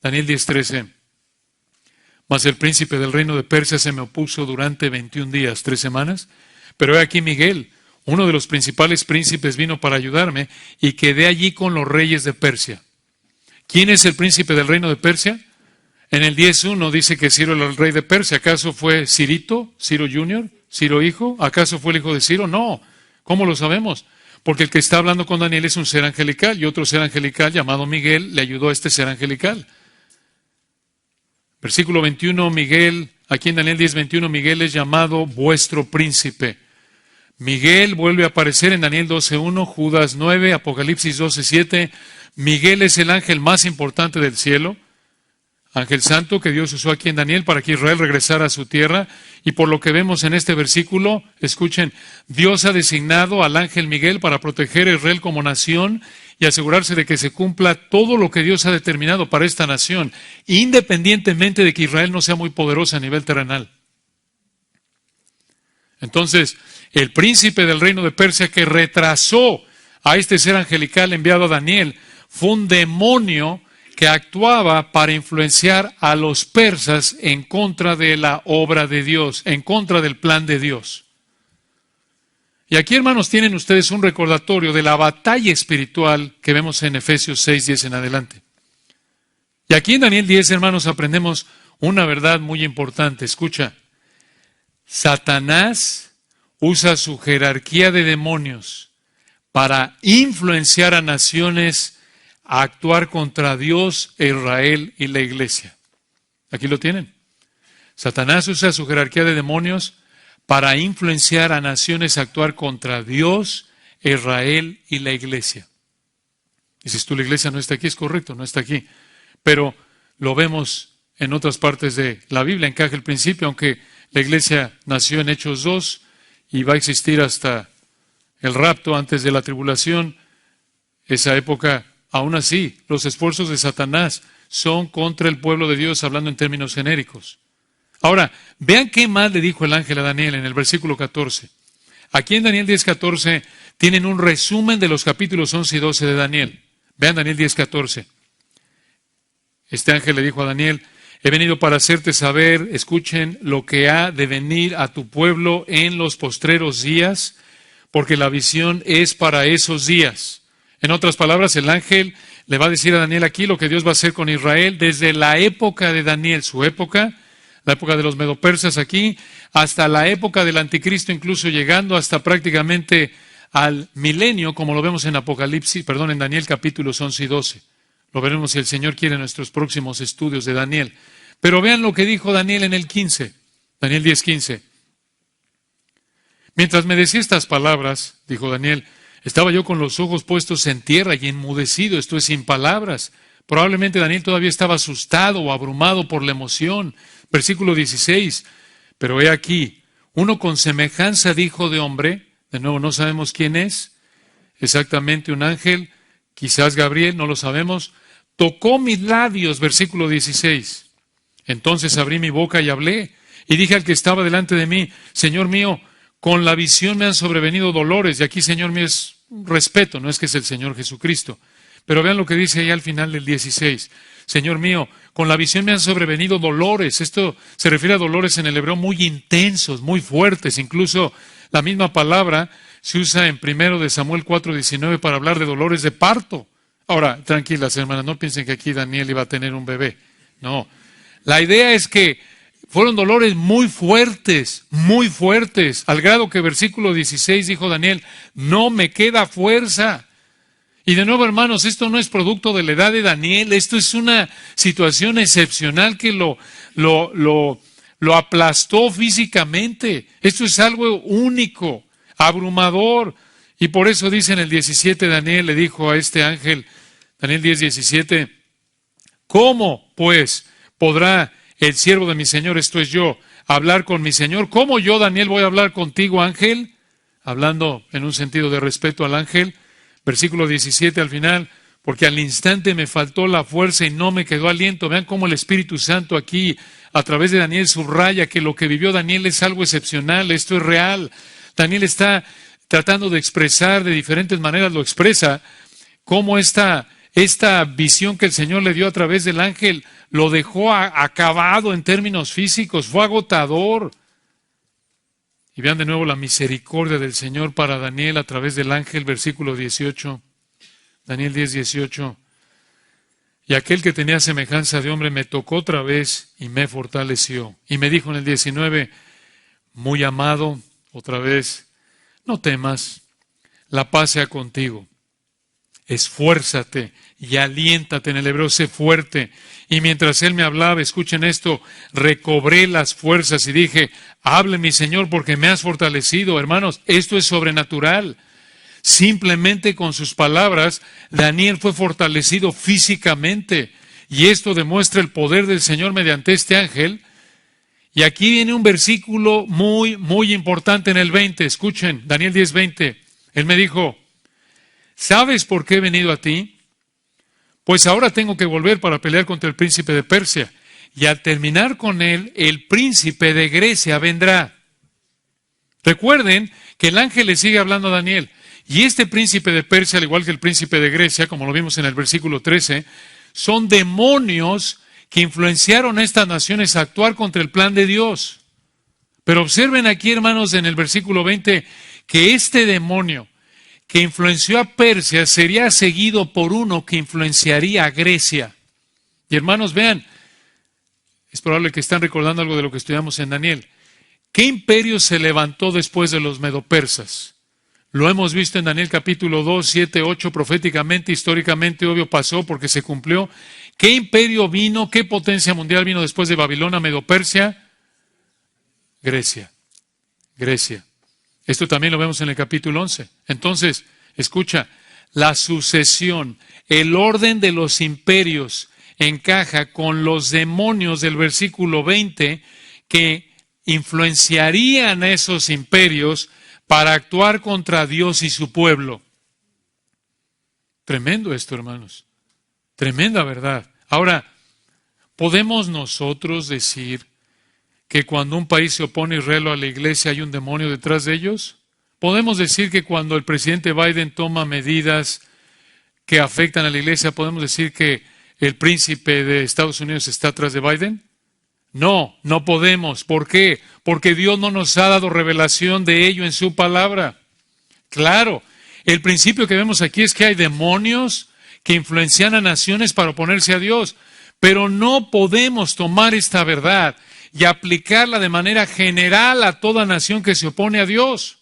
Daniel 10:13. Mas el príncipe del reino de Persia se me opuso durante 21 días, 3 semanas. Pero he aquí Miguel, uno de los principales príncipes, vino para ayudarme y quedé allí con los reyes de Persia. ¿Quién es el príncipe del reino de Persia? En el 10:1 dice que Ciro era el rey de Persia. ¿Acaso fue Cirito, Ciro Junior, Ciro hijo? ¿Acaso fue el hijo de Ciro? No. ¿Cómo lo sabemos? Porque el que está hablando con Daniel es un ser angelical y otro ser angelical llamado Miguel le ayudó a este ser angelical. Versículo 21, Miguel, aquí en Daniel 10:21, Miguel es llamado vuestro príncipe. Miguel vuelve a aparecer en Daniel 12:1, Judas 9, Apocalipsis 12:7. Miguel es el ángel más importante del cielo, ángel santo que Dios usó aquí en Daniel para que Israel regresara a su tierra. Y por lo que vemos en este versículo, escuchen, Dios ha designado al ángel Miguel para proteger a Israel como nación y asegurarse de que se cumpla todo lo que Dios ha determinado para esta nación, independientemente de que Israel no sea muy poderosa a nivel terrenal. Entonces, el príncipe del reino de Persia que retrasó a este ser angelical enviado a Daniel fue un demonio que actuaba para influenciar a los persas en contra de la obra de Dios, en contra del plan de Dios. Y aquí, hermanos, tienen ustedes un recordatorio de la batalla espiritual que vemos en Efesios 6:10 en adelante. Y aquí en Daniel 10, hermanos, aprendemos una verdad muy importante. Escucha, Satanás usa su jerarquía de demonios para influenciar a naciones a actuar contra Dios, Israel y la iglesia. Aquí lo tienen. Satanás usa su jerarquía de demonios para influenciar a naciones a actuar contra Dios, Israel y la iglesia. Dices tú, la iglesia no está aquí, es correcto, no está aquí. Pero lo vemos en otras partes de la Biblia, encaja el principio, aunque la iglesia nació en Hechos 2 y va a existir hasta el rapto antes de la tribulación, esa época. Aún así, los esfuerzos de Satanás son contra el pueblo de Dios, hablando en términos genéricos. Ahora, vean qué más le dijo el ángel a Daniel en el versículo 14. Aquí en Daniel 10:14 tienen un resumen de los capítulos 11 y 12 de Daniel. Vean Daniel 10:14. Este ángel le dijo a Daniel, he venido para hacerte saber, escuchen, lo que ha de venir a tu pueblo en los postreros días, porque la visión es para esos días. En otras palabras, el ángel le va a decir a Daniel aquí lo que Dios va a hacer con Israel desde la época de Daniel, su época, la época de los medopersas aquí, hasta la época del anticristo, incluso llegando hasta prácticamente al milenio, como lo vemos en en Daniel capítulos 11 y 12. Lo veremos si el Señor quiere en nuestros próximos estudios de Daniel. Pero vean lo que dijo Daniel en el 15, Daniel 10:15. Mientras me decía estas palabras, dijo Daniel, estaba yo con los ojos puestos en tierra y enmudecido, esto es, sin palabras. Probablemente Daniel todavía estaba asustado o abrumado por la emoción. Versículo 16, pero he aquí, uno con semejanza de hijo de hombre, de nuevo no sabemos quién es, exactamente un ángel, quizás Gabriel, no lo sabemos, tocó mis labios, versículo 16. Entonces abrí mi boca y hablé, y dije al que estaba delante de mí, Señor mío, con la visión me han sobrevenido dolores, y aquí Señor mío es respeto, no es que es el Señor Jesucristo. Pero vean lo que dice ahí al final del 16. Señor mío, con la visión me han sobrevenido dolores. Esto se refiere a dolores en el hebreo muy intensos, muy fuertes. Incluso la misma palabra se usa en 1 de Samuel 4:19 para hablar de dolores de parto. Ahora, tranquilas hermanas, no piensen que aquí Daniel iba a tener un bebé. No, la idea es que fueron dolores muy fuertes, al grado que versículo 16 dijo Daniel, no me queda fuerza. Y de nuevo, hermanos, esto no es producto de la edad de Daniel, esto es una situación excepcional que lo aplastó físicamente. Esto es algo único, abrumador. Y por eso dice en el 17, Daniel le dijo a este ángel, Daniel 10:17, ¿cómo pues podrá el siervo de mi Señor, esto es yo, hablar con mi Señor? ¿Cómo yo, Daniel, voy a hablar contigo, ángel? Hablando en un sentido de respeto al ángel. Versículo 17 al final, porque al instante me faltó la fuerza y no me quedó aliento. Vean cómo el Espíritu Santo aquí, a través de Daniel, subraya que lo que vivió Daniel es algo excepcional, esto es real. Daniel está tratando de expresar, de diferentes maneras lo expresa, cómo esta esta visión que el Señor le dio a través del ángel lo dejó acabado en términos físicos, fue agotador. Y vean de nuevo la misericordia del Señor para Daniel a través del ángel, versículo 18. Daniel 10, 18. Y aquel que tenía semejanza de hombre me tocó otra vez y me fortaleció. Y me dijo en el 19, muy amado, otra vez, no temas, la paz sea contigo. Esfuérzate y aliéntate, en el hebreo, sé fuerte. Y mientras él me hablaba, escuchen esto, recobré las fuerzas y dije, hable mi Señor porque me has fortalecido. Hermanos, esto es sobrenatural. Simplemente con sus palabras, Daniel fue fortalecido físicamente. Y esto demuestra el poder del Señor mediante este ángel. Y aquí viene un versículo muy, muy importante en el 20. Escuchen, Daniel 10, 20. Él me dijo, ¿sabes por qué he venido a ti? Pues ahora tengo que volver para pelear contra el príncipe de Persia. Y al terminar con él, el príncipe de Grecia vendrá. Recuerden que el ángel le sigue hablando a Daniel. Y este príncipe de Persia, al igual que el príncipe de Grecia, como lo vimos en el versículo 13, son demonios que influenciaron a estas naciones a actuar contra el plan de Dios. Pero observen aquí, hermanos, en el versículo 20, que este demonio que influenció a Persia sería seguido por uno que influenciaría a Grecia. Y hermanos, vean, es probable que están recordando algo de lo que estudiamos en Daniel. ¿Qué imperio se levantó después de los medopersas? Lo hemos visto en Daniel capítulo 2, 7, 8, proféticamente, históricamente, obvio pasó porque se cumplió. ¿Qué imperio vino, qué potencia mundial vino después de Babilonia, Medo-Persia? Grecia. Grecia. Esto también lo vemos en el capítulo 11. Entonces, escucha, la sucesión, el orden de los imperios encaja con los demonios del versículo 20 que influenciarían a esos imperios para actuar contra Dios y su pueblo. Tremendo esto, hermanos. Tremenda verdad. Ahora, ¿podemos nosotros decir que cuando un país se opone a Israel o a la iglesia hay un demonio detrás de ellos? ¿Podemos decir que cuando el presidente Biden toma medidas que afectan a la iglesia, podemos decir que el príncipe de Estados Unidos está atrás de Biden? No, no podemos. ¿Por qué? Porque Dios no nos ha dado revelación de ello en su palabra. Claro, el principio que vemos aquí es que hay demonios que influencian a naciones para oponerse a Dios, pero no podemos tomar esta verdad y aplicarla de manera general a toda nación que se opone a Dios.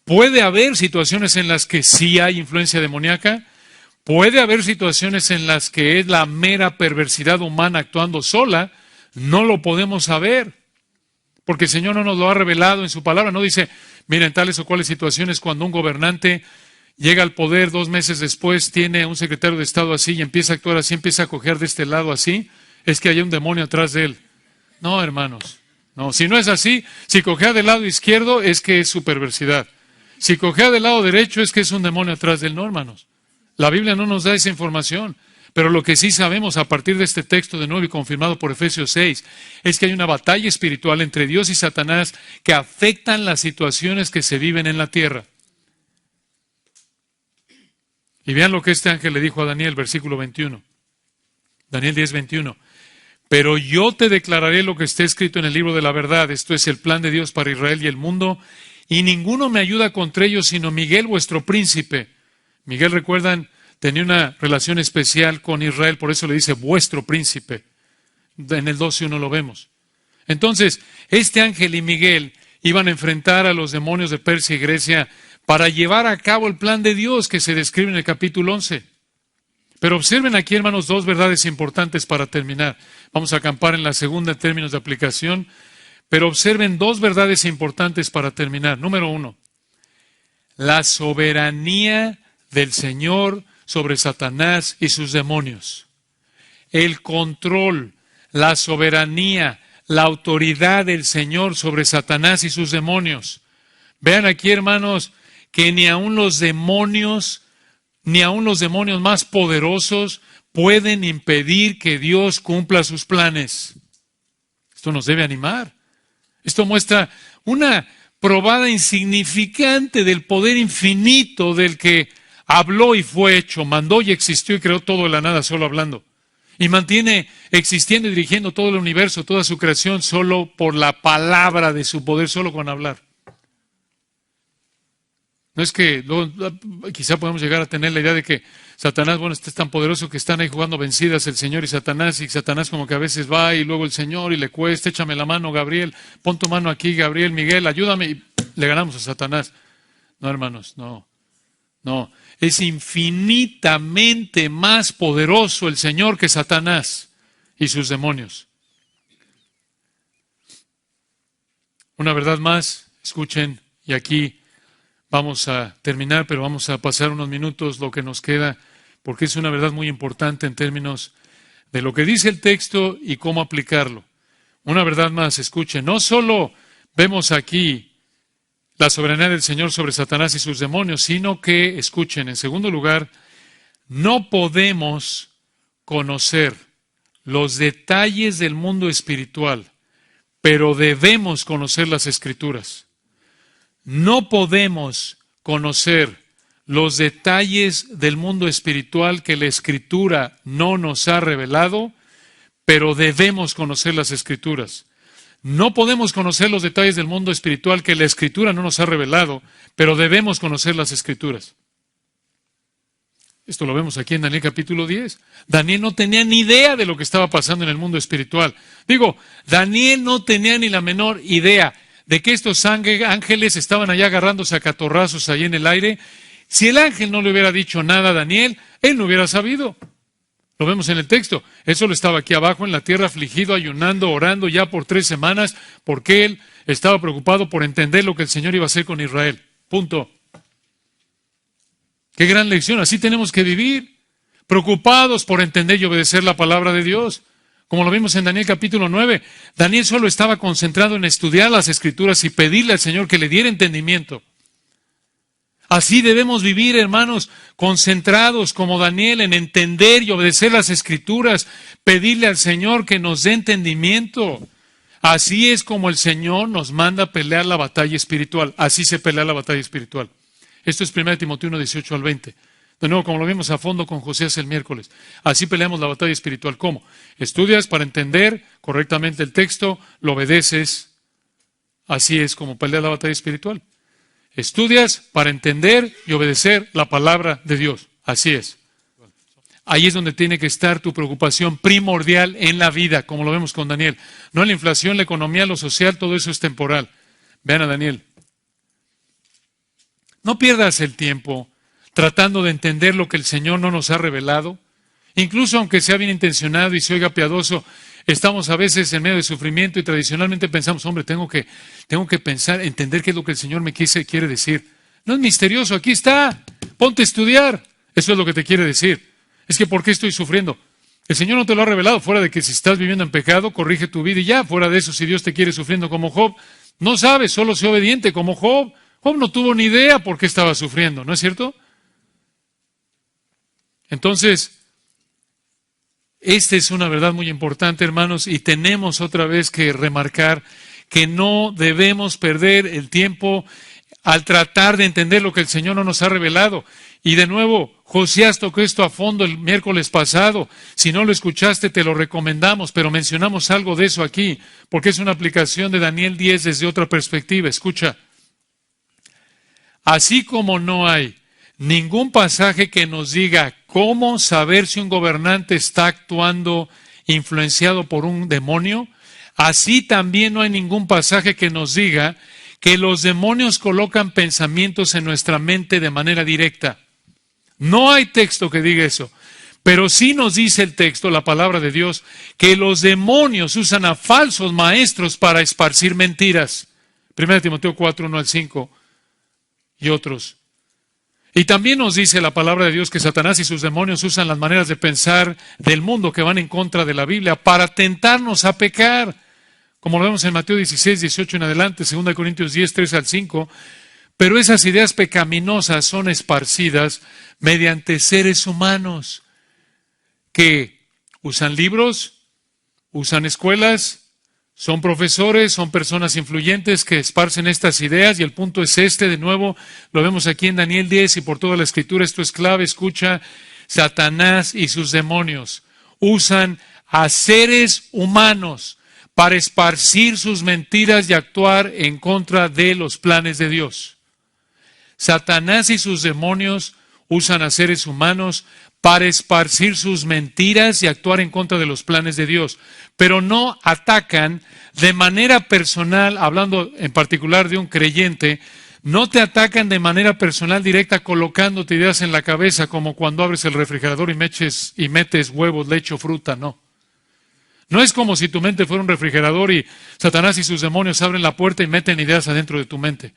Puede haber situaciones en las que sí hay influencia demoníaca, puede haber situaciones en las que es la mera perversidad humana actuando sola. No lo podemos saber, porque el Señor no nos lo ha revelado en su palabra. No dice, miren, tales o cuales situaciones cuando un gobernante llega al poder 2 meses después, tiene un secretario de Estado así y empieza a actuar así, empieza a coger de este lado así, es que hay un demonio atrás de él. No, hermanos, no, si no es así, si cojea del lado izquierdo es que es su perversidad. Si cojea del lado derecho es que es un demonio atrás de él. No, hermanos, la Biblia no nos da esa información. Pero lo que sí sabemos a partir de este texto de nuevo y confirmado por Efesios 6 es que hay una batalla espiritual entre Dios y Satanás que afectan las situaciones que se viven en la tierra. Y vean lo que este ángel le dijo a Daniel, versículo 21. Daniel 10, 21. Pero yo te declararé lo que está escrito en el libro de la verdad. Esto es el plan de Dios para Israel y el mundo. Y ninguno me ayuda contra ellos sino Miguel, vuestro príncipe. Miguel, recuerdan, tenía una relación especial con Israel, por eso le dice vuestro príncipe. En el 12:1 lo vemos. Entonces, este ángel y Miguel iban a enfrentar a los demonios de Persia y Grecia para llevar a cabo el plan de Dios que se describe en el capítulo 11. Pero observen aquí, hermanos, 2 verdades importantes para terminar. Vamos a acampar en la segunda en términos de aplicación, pero observen 2 verdades importantes para terminar. Número 1, la soberanía del Señor sobre Satanás y sus demonios. El control, la soberanía, la autoridad del Señor sobre Satanás y sus demonios. Vean aquí, hermanos, que ni aun los demonios más poderosos pueden impedir que Dios cumpla sus planes. Esto nos debe animar. Esto muestra una probada insignificante del poder infinito del que habló y fue hecho, mandó y existió y creó todo de la nada solo hablando. Y mantiene existiendo y dirigiendo todo el universo, toda su creación, solo por la palabra de su poder, solo con hablar. No es que quizá podemos llegar a tener la idea de que Satanás, bueno, este es tan poderoso que están ahí jugando vencidas el Señor y Satanás como que a veces va y luego el Señor y le cuesta, échame la mano, Gabriel, pon tu mano aquí, Gabriel, Miguel, ayúdame, y le ganamos a Satanás. No, hermanos, no. Es infinitamente más poderoso el Señor que Satanás y sus demonios. Una verdad más, escuchen, y aquí vamos a terminar, pero vamos a pasar unos minutos lo que nos queda, porque es una verdad muy importante en términos de lo que dice el texto y cómo aplicarlo. Una verdad más, escuchen, no solo vemos aquí la soberanía del Señor sobre Satanás y sus demonios, sino que, escuchen, en segundo lugar, no podemos conocer los detalles del mundo espiritual, pero debemos conocer las Escrituras. No podemos conocer los detalles del mundo espiritual que la Escritura no nos ha revelado, pero debemos conocer las Escrituras. No podemos conocer los detalles del mundo espiritual que la Escritura no nos ha revelado, pero debemos conocer las Escrituras. Esto lo vemos aquí en Daniel capítulo 10. Daniel no tenía ni idea de lo que estaba pasando en el mundo espiritual. Daniel no tenía ni la menor idea de que estos ángeles estaban allá agarrándose a catorrazos ahí en el aire. Si el ángel no le hubiera dicho nada a Daniel, él no hubiera sabido. Lo vemos en el texto. Él solo estaba aquí abajo en la tierra afligido, ayunando, orando ya por 3 semanas, porque él estaba preocupado por entender lo que el Señor iba a hacer con Israel. Punto. Qué gran lección. Así tenemos que vivir, preocupados por entender y obedecer la palabra de Dios. Como lo vimos en Daniel capítulo 9, Daniel solo estaba concentrado en estudiar las Escrituras y pedirle al Señor que le diera entendimiento. Así debemos vivir, hermanos, concentrados como Daniel en entender y obedecer las Escrituras, pedirle al Señor que nos dé entendimiento. Así es como el Señor nos manda a pelear la batalla espiritual. Así se pelea la batalla espiritual. Esto es 1 Timoteo 1, 18 al 20. De nuevo, como lo vimos a fondo con Josías el miércoles. Así peleamos la batalla espiritual. ¿Cómo? Estudias para entender correctamente el texto, lo obedeces. Así es como pelea la batalla espiritual. Estudias para entender y obedecer la palabra de Dios. Así es. Ahí es donde tiene que estar tu preocupación primordial en la vida, como lo vemos con Daniel. No en la inflación, la economía, lo social, todo eso es temporal. Vean a Daniel. No pierdas el tiempo tratando de entender lo que el Señor no nos ha revelado. Incluso aunque sea bien intencionado y se oiga piadoso, estamos a veces en medio de sufrimiento y tradicionalmente pensamos, hombre, tengo que pensar, entender qué es lo que el Señor me quiere decir. No es misterioso, aquí está, ponte a estudiar. Eso es lo que te quiere decir. Es que ¿por qué estoy sufriendo? El Señor no te lo ha revelado, fuera de que si estás viviendo en pecado, corrige tu vida y ya, fuera de eso, si Dios te quiere sufriendo como Job, no sabes, solo sé obediente como Job. Job no tuvo ni idea por qué estaba sufriendo, ¿no es cierto? Entonces, esta es una verdad muy importante, hermanos, y tenemos otra vez que remarcar que no debemos perder el tiempo al tratar de entender lo que el Señor no nos ha revelado. Y de nuevo, Josías tocó esto a fondo el miércoles pasado. Si no lo escuchaste, te lo recomendamos, pero mencionamos algo de eso aquí, porque es una aplicación de Daniel 10 desde otra perspectiva. Escucha. Así como no hay ningún pasaje que nos diga cómo saber si un gobernante está actuando influenciado por un demonio, así también no hay ningún pasaje que nos diga que los demonios colocan pensamientos en nuestra mente de manera directa. No hay texto que diga eso, pero sí nos dice el texto, la palabra de Dios, que los demonios usan a falsos maestros para esparcir mentiras. 1 Timoteo 4, 1 al 5 y otros. Y también nos dice la palabra de Dios que Satanás y sus demonios usan las maneras de pensar del mundo que van en contra de la Biblia para tentarnos a pecar. Como lo vemos en Mateo 16, 18 en adelante, 2 Corintios 10, 3 al 5. Pero esas ideas pecaminosas son esparcidas mediante seres humanos que usan libros, usan escuelas, Son profesores, son personas influyentes que esparcen estas ideas y el punto es este, de nuevo, lo vemos aquí en Daniel 10 y por toda la Escritura, esto es clave, escucha, Satanás y sus demonios usan a seres humanos para esparcir sus mentiras y actuar en contra de los planes de Dios. Satanás y sus demonios usan a seres humanos para esparcir sus mentiras y actuar en contra de los planes de Dios, pero no atacan de manera personal, hablando en particular de un creyente, no te atacan de manera personal directa colocándote ideas en la cabeza como cuando abres el refrigerador y metes huevos, leche o fruta, no. No es como si tu mente fuera un refrigerador y Satanás y sus demonios abren la puerta y meten ideas adentro de tu mente.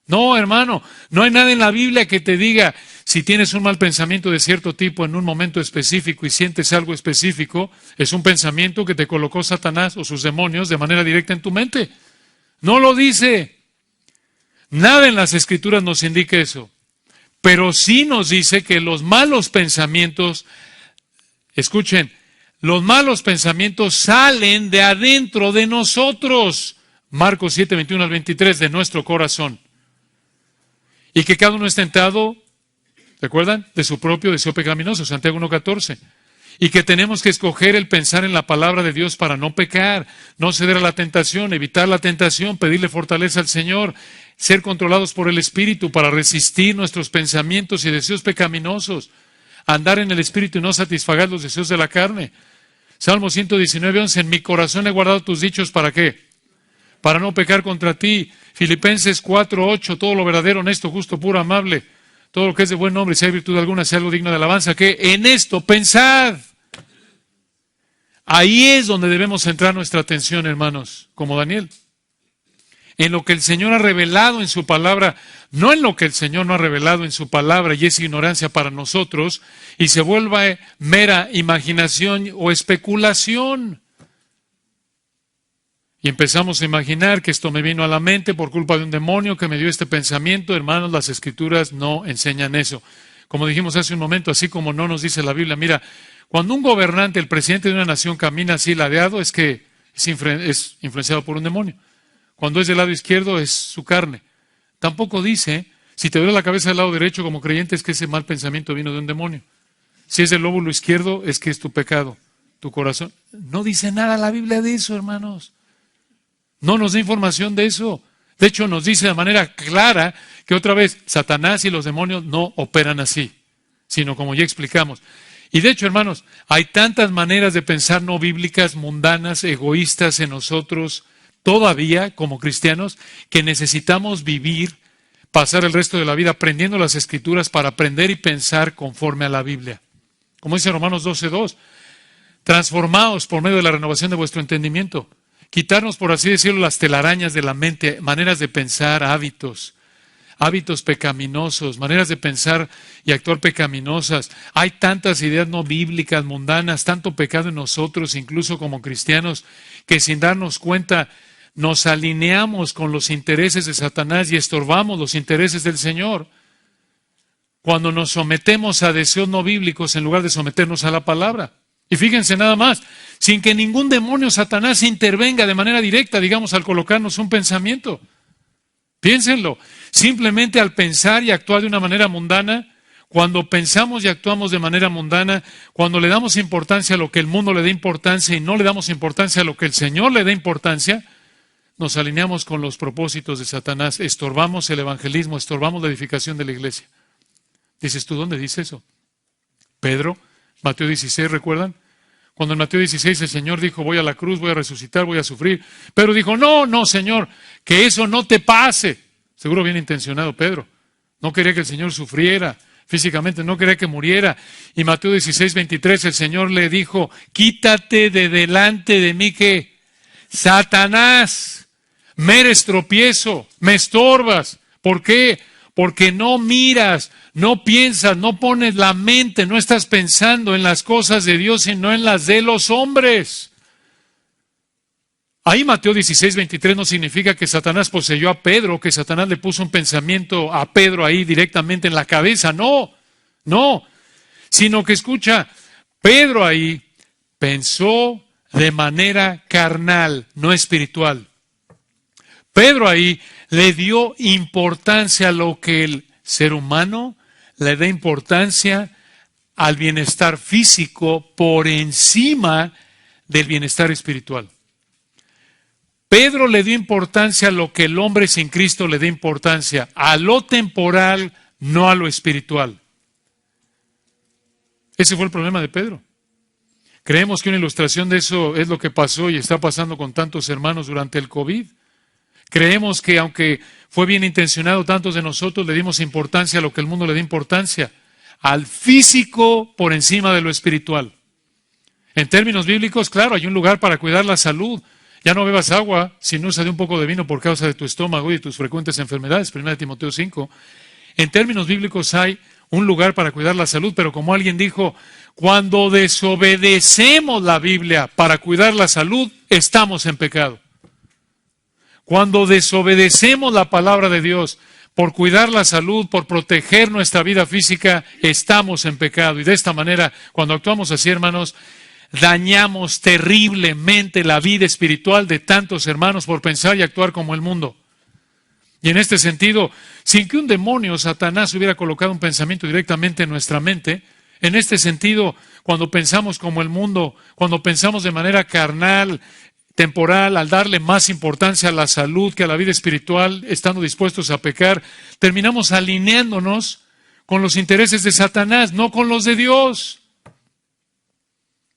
No, hermano, no hay nada en la Biblia que te diga si tienes un mal pensamiento de cierto tipo en un momento específico y sientes algo específico, es un pensamiento que te colocó Satanás o sus demonios de manera directa en tu mente. No lo dice. Nada en las Escrituras nos indica eso. Pero sí nos dice que los malos pensamientos, escuchen, los malos pensamientos salen de adentro de nosotros. Marcos 7, 21 al 23, de nuestro corazón. Y que cada uno es tentado, ¿recuerdan? De su propio deseo pecaminoso, Santiago 1:14. Y que tenemos que escoger el pensar en la palabra de Dios para no pecar, no ceder a la tentación, evitar la tentación, pedirle fortaleza al Señor, ser controlados por el Espíritu para resistir nuestros pensamientos y deseos pecaminosos, andar en el Espíritu y no satisfacer los deseos de la carne. Salmo 119:11, en mi corazón he guardado tus dichos, ¿para qué? Para no pecar contra ti. Filipenses 4:8, todo lo verdadero, honesto, justo, puro, amable, todo lo que es de buen nombre, si hay virtud alguna, si hay algo digno de alabanza, que en esto pensad. Ahí es donde debemos centrar nuestra atención, hermanos, como Daniel. En lo que el Señor ha revelado en su palabra, no en lo que el Señor no ha revelado en su palabra y es ignorancia para nosotros y se vuelva mera imaginación o especulación. Y empezamos a imaginar que esto me vino a la mente por culpa de un demonio que me dio este pensamiento. Hermanos, las Escrituras no enseñan eso. Como dijimos hace un momento, así como no nos dice la Biblia, mira, cuando un gobernante, el presidente de una nación camina así ladeado, es que es influenciado por un demonio. Cuando es del lado izquierdo es su carne. Tampoco dice, si te duele la cabeza del lado derecho como creyente, es que ese mal pensamiento vino de un demonio. Si es del lóbulo izquierdo, es que es tu pecado, tu corazón. No dice nada la Biblia de eso, hermanos. No nos da información de eso. De hecho, nos dice de manera clara que otra vez Satanás y los demonios no operan así, sino como ya explicamos. Y de hecho, hermanos, hay tantas maneras de pensar no bíblicas, mundanas, egoístas en nosotros, todavía como cristianos, que necesitamos vivir, pasar el resto de la vida aprendiendo las Escrituras para aprender y pensar conforme a la Biblia. Como dice Romanos 12:2, transformaos por medio de la renovación de vuestro entendimiento. Quitarnos, por así decirlo, las telarañas de la mente, maneras de pensar, hábitos pecaminosos, maneras de pensar y actuar pecaminosas. Hay tantas ideas no bíblicas, mundanas, tanto pecado en nosotros, incluso como cristianos, que sin darnos cuenta nos alineamos con los intereses de Satanás y estorbamos los intereses del Señor. Cuando nos sometemos a deseos no bíblicos en lugar de someternos a la palabra. Y fíjense nada más, sin que ningún demonio Satanás intervenga de manera directa, digamos, al colocarnos un pensamiento. Piénsenlo, simplemente al pensar y actuar de una manera mundana, cuando pensamos y actuamos de manera mundana, cuando le damos importancia a lo que el mundo le da importancia y no le damos importancia a lo que el Señor le da importancia, nos alineamos con los propósitos de Satanás, estorbamos el evangelismo, estorbamos la edificación de la iglesia. Dices tú, ¿dónde dice eso? Pedro, Mateo 16, ¿recuerdan? Cuando en Mateo 16 el Señor dijo, voy a la cruz, voy a resucitar, voy a sufrir. Pedro dijo, no, Señor, que eso no te pase. Seguro bien intencionado Pedro. No quería que el Señor sufriera físicamente, no quería que muriera. Y Mateo 16, 23, el Señor le dijo, quítate de delante de mí, ¿qué? Satanás, me eres tropiezo, me estorbas. ¿Por qué? Porque no miras, no piensas, no pones la mente, no estás pensando en las cosas de Dios, sino en las de los hombres. Ahí Mateo 16, 23 no significa que Satanás poseyó a Pedro, que Satanás le puso un pensamiento a Pedro ahí directamente en la cabeza. No, sino que escucha, Pedro ahí pensó, de manera carnal, no espiritual. Pedro ahí le dio importancia a lo que el ser humano le da importancia al bienestar físico por encima del bienestar espiritual. Pedro le dio importancia a lo que el hombre sin Cristo le da importancia, a lo temporal, no a lo espiritual. Ese fue el problema de Pedro. Creemos que una ilustración de eso es lo que pasó y está pasando con tantos hermanos durante el COVID. Creemos que aunque fue bien intencionado, tantos de nosotros le dimos importancia a lo que el mundo le da importancia, al físico por encima de lo espiritual. En términos bíblicos, claro, hay un lugar para cuidar la salud. Ya no bebas agua si no usas de un poco de vino por causa de tu estómago y tus frecuentes enfermedades, 1 Timoteo 5. En términos bíblicos hay un lugar para cuidar la salud, pero como alguien dijo, cuando desobedecemos la Biblia para cuidar la salud, estamos en pecado. Cuando desobedecemos la palabra de Dios por cuidar la salud, por proteger nuestra vida física, estamos en pecado. Y de esta manera, cuando actuamos así, hermanos, dañamos terriblemente la vida espiritual de tantos hermanos por pensar y actuar como el mundo. Y en este sentido, sin que un demonio, Satanás, hubiera colocado un pensamiento directamente en nuestra mente, en este sentido, cuando pensamos como el mundo, cuando pensamos de manera carnal, temporal, al darle más importancia a la salud que a la vida espiritual, estando dispuestos a pecar, terminamos alineándonos con los intereses de Satanás, no con los de Dios.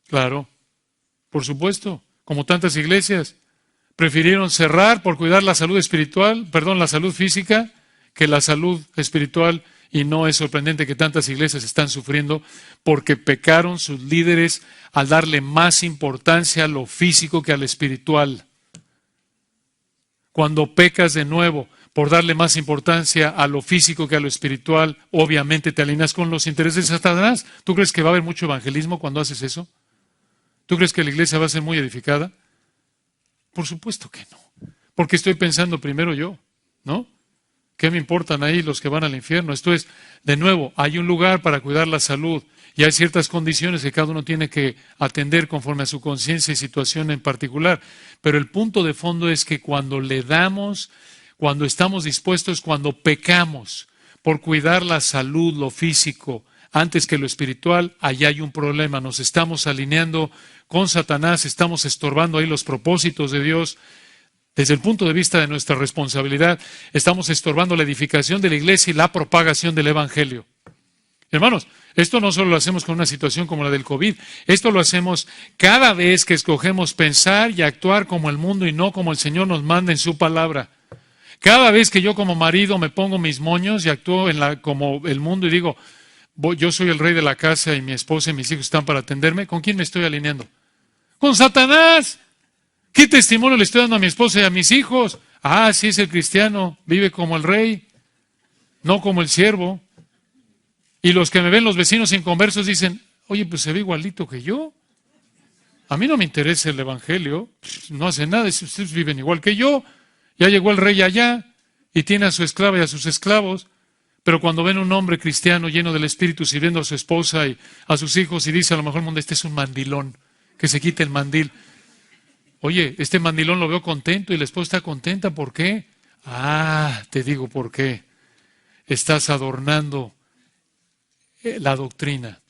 Claro, por supuesto, como tantas iglesias prefirieron cerrar por cuidar la salud espiritual, la salud física, que la salud espiritual, y no es sorprendente que tantas iglesias están sufriendo porque pecaron sus líderes al darle más importancia a lo físico que a lo espiritual. Cuando pecas de nuevo por darle más importancia a lo físico que a lo espiritual, obviamente te alineas con los intereses de Satanás. ¿Tú crees que va a haber mucho evangelismo cuando haces eso? ¿Tú crees que la iglesia va a ser muy edificada? Por supuesto que no. Porque estoy pensando primero yo, ¿no? ¿Qué me importan ahí los que van al infierno? Esto es, de nuevo, hay un lugar para cuidar la salud y hay ciertas condiciones que cada uno tiene que atender conforme a su conciencia y situación en particular. Pero el punto de fondo es que cuando le damos, cuando estamos dispuestos, cuando pecamos por cuidar la salud, lo físico, antes que lo espiritual, allá hay un problema. Nos estamos alineando con Satanás, estamos estorbando ahí los propósitos de Dios. Desde el punto de vista de nuestra responsabilidad, estamos estorbando la edificación de la iglesia y la propagación del evangelio. Hermanos, esto no solo lo hacemos con una situación como la del COVID, esto lo hacemos cada vez que escogemos pensar y actuar como el mundo y no como el Señor nos manda en su palabra. Cada vez que yo como marido me pongo mis moños y actúo como el mundo y digo, yo soy el rey de la casa y mi esposa y mis hijos están para atenderme, ¿con quién me estoy alineando? ¡Con Satanás! ¿Qué testimonio le estoy dando a mi esposa y a mis hijos? Ah, sí es el cristiano, vive como el rey, no como el siervo. Y los que me ven, los vecinos inconversos, dicen, oye, pues se ve igualito que yo. A mí no me interesa el evangelio, no hace nada, ustedes viven igual que yo. Ya llegó el rey allá y tiene a su esclava y a sus esclavos. Pero cuando ven un hombre cristiano lleno del Espíritu sirviendo a su esposa y a sus hijos y dice a lo mejor, este es un mandilón, que se quite el mandil. Oye, este mandilón lo veo contento y la esposa está contenta. ¿Por qué? Ah, te digo por qué. Estás adornando la doctrina.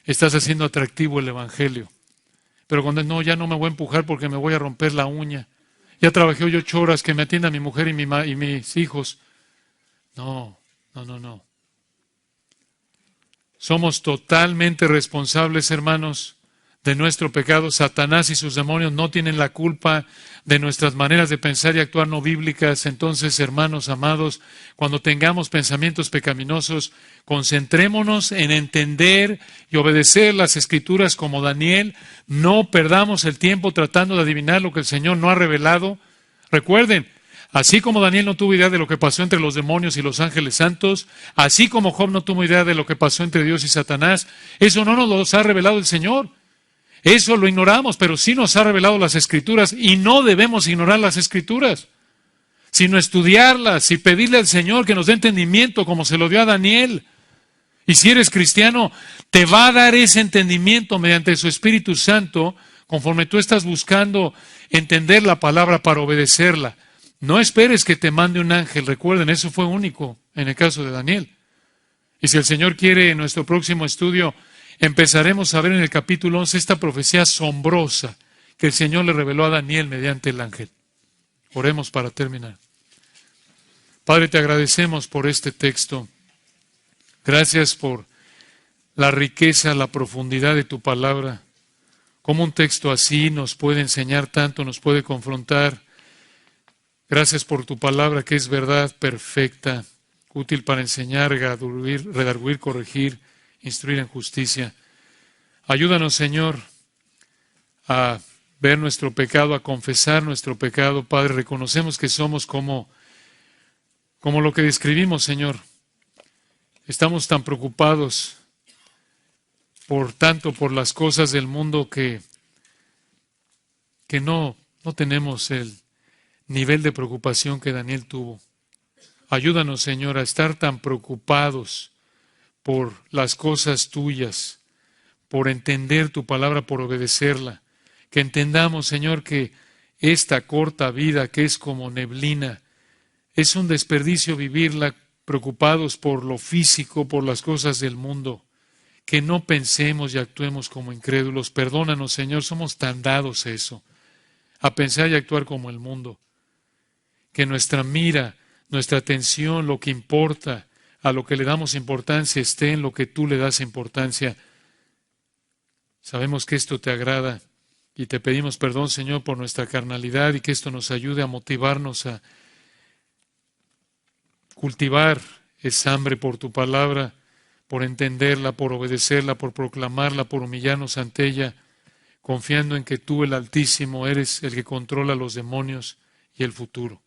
Estás haciendo atractivo el evangelio. Pero cuando no, ya no me voy a empujar porque me voy a romper la uña. Ya trabajé hoy 8 horas, que me atienda mi mujer y mis hijos. No. Somos totalmente responsables, hermanos, de nuestro pecado. Satanás y sus demonios no tienen la culpa de nuestras maneras de pensar y actuar no bíblicas. Entonces, hermanos amados, cuando tengamos pensamientos pecaminosos, concentrémonos en entender y obedecer las Escrituras como Daniel. No perdamos el tiempo tratando de adivinar lo que el Señor no ha revelado. Recuerden, así como Daniel no tuvo idea de lo que pasó entre los demonios y los ángeles santos, así como Job no tuvo idea de lo que pasó entre Dios y Satanás, eso no nos lo ha revelado el Señor. Eso lo ignoramos, pero sí nos ha revelado las Escrituras y no debemos ignorar las Escrituras, sino estudiarlas y pedirle al Señor que nos dé entendimiento como se lo dio a Daniel. Y si eres cristiano, te va a dar ese entendimiento mediante su Espíritu Santo conforme tú estás buscando entender la palabra para obedecerla. No esperes que te mande un ángel. Recuerden, eso fue único en el caso de Daniel. Y si el Señor quiere, en nuestro próximo estudio empezaremos a ver en el capítulo 11 esta profecía asombrosa que el Señor le reveló a Daniel mediante el ángel. Oremos para terminar. Padre, te agradecemos por este texto. Gracias por la riqueza, la profundidad de tu palabra. Cómo un texto así nos puede enseñar tanto, nos puede confrontar. Gracias por tu palabra que es verdad perfecta, útil para enseñar, redarguir, corregir, instruir en justicia. Ayúdanos, Señor, a ver nuestro pecado, a confesar nuestro pecado. Padre, reconocemos que somos como lo que describimos, Señor. Estamos tan preocupados por las cosas del mundo que no tenemos el nivel de preocupación que Daniel tuvo. Ayúdanos, Señor, a estar tan preocupados por las cosas tuyas, por entender tu palabra, por obedecerla. Que entendamos, Señor, que esta corta vida que es como neblina, es un desperdicio vivirla preocupados por lo físico, por las cosas del mundo. Que no pensemos y actuemos como incrédulos. Perdónanos, Señor, somos tan dados a eso, a pensar y actuar como el mundo. Que nuestra mira, nuestra atención, lo que importa, a lo que le damos importancia, esté en lo que tú le das importancia. Sabemos que esto te agrada y te pedimos perdón, Señor, por nuestra carnalidad y que esto nos ayude a motivarnos a cultivar esa hambre por tu palabra, por entenderla, por obedecerla, por proclamarla, por humillarnos ante ella, confiando en que tú, el Altísimo, eres el que controla los demonios y el futuro.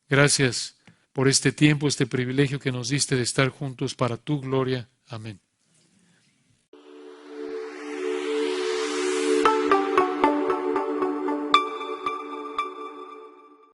Gracias por este tiempo, este privilegio que nos diste de estar juntos para tu gloria. Amén.